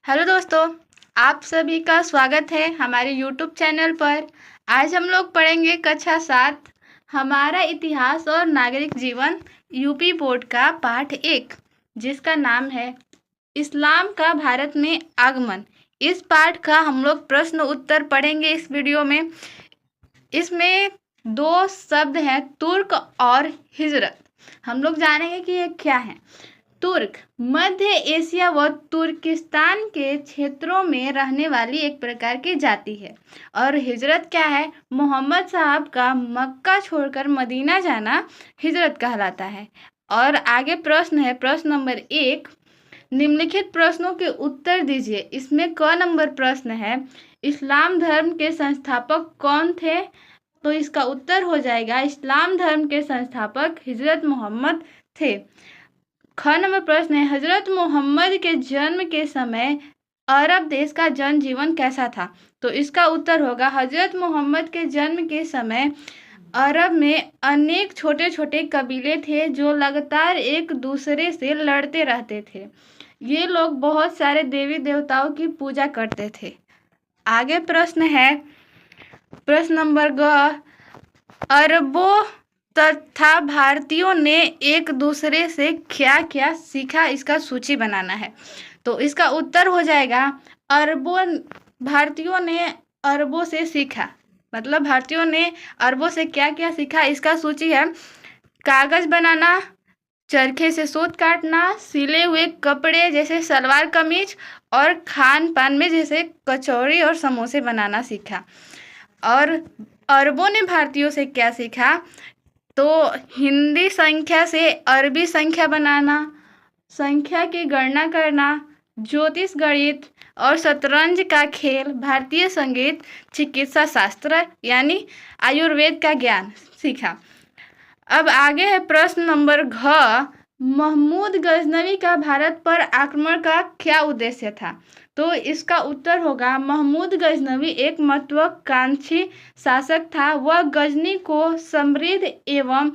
Hello दोस्तों, आप सभी का स्वागत है हमारे यूट्यूब चैनल पर। आज हम लोग पढ़ेंगे कक्षा 7 हमारा इतिहास और नागरिक जीवन यूपी बोर्ड का पाठ 1 जिसका नाम है इस्लाम का भारत में आगमन। इस पाठ का हम लोग प्रश्न उत्तर पढ़ेंगे इस वीडियो में। इसमें दो शब्द हैं, तुर्क और हिजरत। हम लोग जानेंगे कि ये क्या है। तुर्क मध्य एशिया व तुर्किस्तान के क्षेत्रों में रहने वाली एक प्रकार की जाति है। और हिजरत क्या है? मोहम्मद साहब का मक्का छोड़कर मदीना जाना हिजरत कहलाता है। और आगे प्रश्न है, प्रश्न नंबर 1, निम्नलिखित प्रश्नों के उत्तर दीजिए। इसमें क नंबर प्रश्न है, इस्लाम धर्म के संस्थापक कौन थे? तो इसका उत्तर हो जाएगा, इस्लाम धर्म के संस्थापक हजरत मोहम्मद थे। ख नंबर प्रश्न है, हजरत मोहम्मद के जन्म के समय अरब देश का जनजीवन कैसा था? तो इसका उत्तर होगा, हजरत मोहम्मद के जन्म के समय अरब में अनेक छोटे छोटे कबीले थे जो लगातार एक दूसरे से लड़ते रहते थे। ये लोग बहुत सारे देवी देवताओं की पूजा करते थे। आगे प्रश्न है, प्रश्न नंबर ग, अरबों तथा भारतीयों ने एक दूसरे से क्या क्या सीखा? इसका सूची बनाना है। तो इसका उत्तर हो जाएगा, भारतीयों ने अरबों से सीखा। मतलब भारतीयों ने अरबों से क्या क्या सीखा, इसका सूची है, कागज बनाना, चरखे से सूत काटना, सिले हुए कपड़े जैसे सलवार कमीज, और खान पान में जैसे कचौड़ी और समोसे बनाना सीखा। और अरबों ने भारतीयों से क्या सीखा? तो हिंदी संख्या से अरबी संख्या बनाना, संख्या की गणना करना, ज्योतिष गणित और शतरंज का खेल, भारतीय संगीत, चिकित्सा शास्त्र यानी आयुर्वेद का ज्ञान सीखा। अब आगे है प्रश्न नंबर घ, महमूद गजनवी का भारत पर आक्रमण का क्या उद्देश्य था? तो इसका उत्तर होगा, महमूद गजनवी एक महत्वाकांक्षी शासक था। वह गजनी को समृद्ध एवं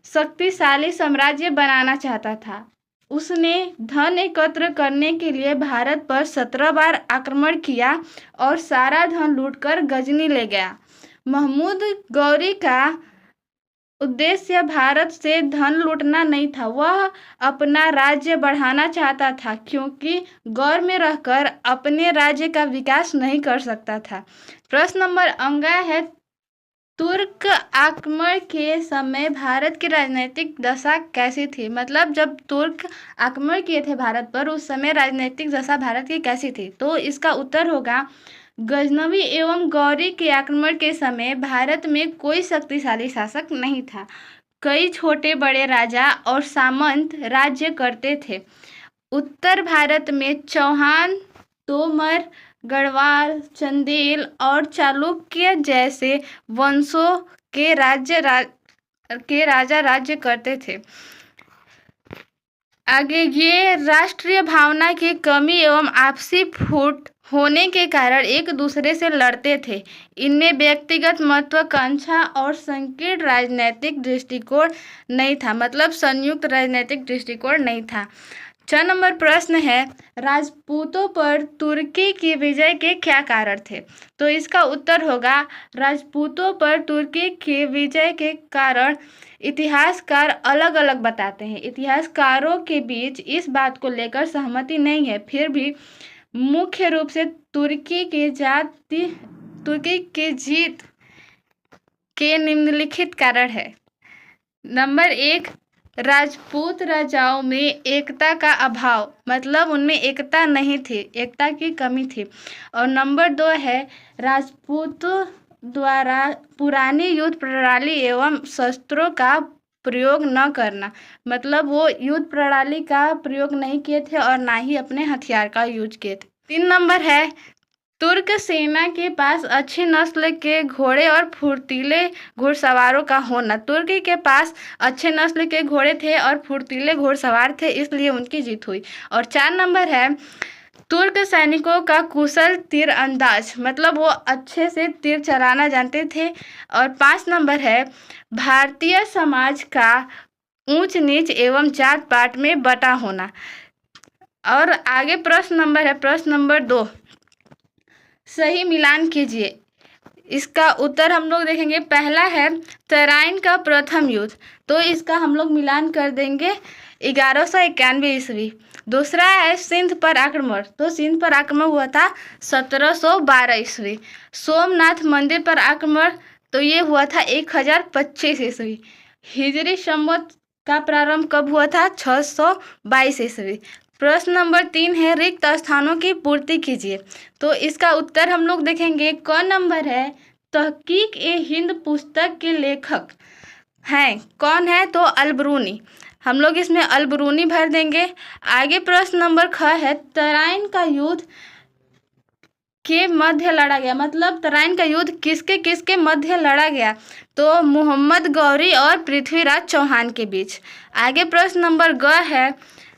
शक्तिशाली साम्राज्य बनाना चाहता था। उसने धन एकत्र करने के लिए भारत पर 17 बार आक्रमण किया और सारा धन लूटकर गजनी ले गया। महमूद गौरी का उद्देश्य भारत से धन लूटना नहीं था, वह अपना राज्य बढ़ाना चाहता था, क्योंकि गौर में रहकर अपने राज्य का विकास नहीं कर सकता था। प्रश्न नंबर अंगा है, तुर्क आक्रमण के समय भारत की राजनीतिक दशा कैसी थी? मतलब जब तुर्क आक्रमण किए थे भारत पर, उस समय राजनीतिक दशा भारत की कैसी थी? तो इसका उत्तर होगा, गजनवी एवं गौरी के आक्रमण के समय भारत में कोई शक्तिशाली शासक नहीं था। कई छोटे बड़े राजा और सामंत राज्य करते थे। उत्तर भारत में चौहान, तोमर, गढ़वाल, चंदेल और चालुक्य जैसे वंशों के राजा राज्य करते थे। आगे, ये राष्ट्रीय भावना की कमी एवं आपसी फूट होने के कारण एक दूसरे से लड़ते थे। इनमें व्यक्तिगत महत्वाकांक्षा और संकीर्ण राजनीतिक दृष्टिकोण नहीं था। मतलब संयुक्त राजनीतिक दृष्टिकोण नहीं था। 6 नंबर प्रश्न है, राजपूतों पर तुर्की की विजय के क्या कारण थे? तो इसका उत्तर होगा, राजपूतों पर तुर्की की विजय के कारण इतिहासकार अलग अलग बताते हैं। इतिहासकारों के बीच इस बात को लेकर सहमति नहीं है। फिर भी मुख्य रूप से तुर्की की जीत के निम्नलिखित कारण है। नंबर 1, राजपूत राजाओं में एकता का अभाव, मतलब उनमें एकता नहीं थी, एकता की कमी थी। और नंबर 2 है, राजपूतों द्वारा पुरानी युद्ध प्रणाली एवं शस्त्रों का प्रयोग न करना, मतलब वो युद्ध प्रणाली का प्रयोग नहीं किए थे और ना ही अपने हथियार का यूज किए थे। 3 नंबर है, तुर्क सेना के पास अच्छी नस्ल के घोड़े और फुर्तीले घुड़सवारों का होना। तुर्की के पास अच्छे नस्ल के घोड़े थे और फुर्तीले घुड़सवार थे, इसलिए उनकी जीत हुई। और 4 नंबर है, तुर्क सैनिकों का कुशल तीर अंदाज, मतलब वो अच्छे से तीर चलाना जानते थे। और 5 नंबर है, भारतीय समाज का ऊंच नीच एवं जात पात में बटा होना। और आगे प्रश्न नंबर है, प्रश्न नंबर 2, सही मिलान कीजिए। इसका उत्तर हम लोग देखेंगे। पहला है तराइन का प्रथम युद्ध, तो इसका हम लोग मिलान कर देंगे 1191 ईस्वी। दूसरा है सिंध पर आक्रमण, तो सिंध पर आक्रमण हुआ था 1712 ईस्वी। सोमनाथ मंदिर पर आक्रमण, तो ये हुआ था 1025 ईस्वी। हिजरी संवत का प्रारंभ कब हुआ था? 622 ईस्वी। प्रश्न नंबर 3 है रिक्त स्थानों की पूर्ति कीजिए, तो इसका उत्तर हम लोग देखेंगे। क नंबर है तहकीक ए हिंद पुस्तक के लेखक हैं, कौन है? तो अलबरूनी। हम लोग इसमें अलबरूनी भर देंगे। आगे प्रश्न नंबर ख है तराइन का युद्ध के मध्य लड़ा गया, मतलब तराइन का युद्ध किसके किसके मध्य लड़ा गया? तो मोहम्मद गौरी और पृथ्वीराज चौहान के बीच। आगे प्रश्न नंबर ग है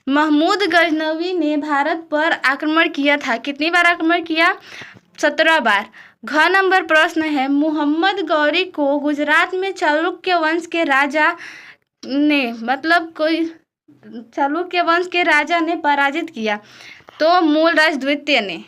महमूद गजनवी ने भारत पर आक्रमण किया था, कितनी बार आक्रमण किया? 17 बार। घ नंबर प्रश्न है मोहम्मद गौरी को गुजरात में चालुक्य वंश के राजा ने, मतलब कोई चालुक्य वंश के राजा ने पराजित किया, तो मूलराज द्वितीय ने।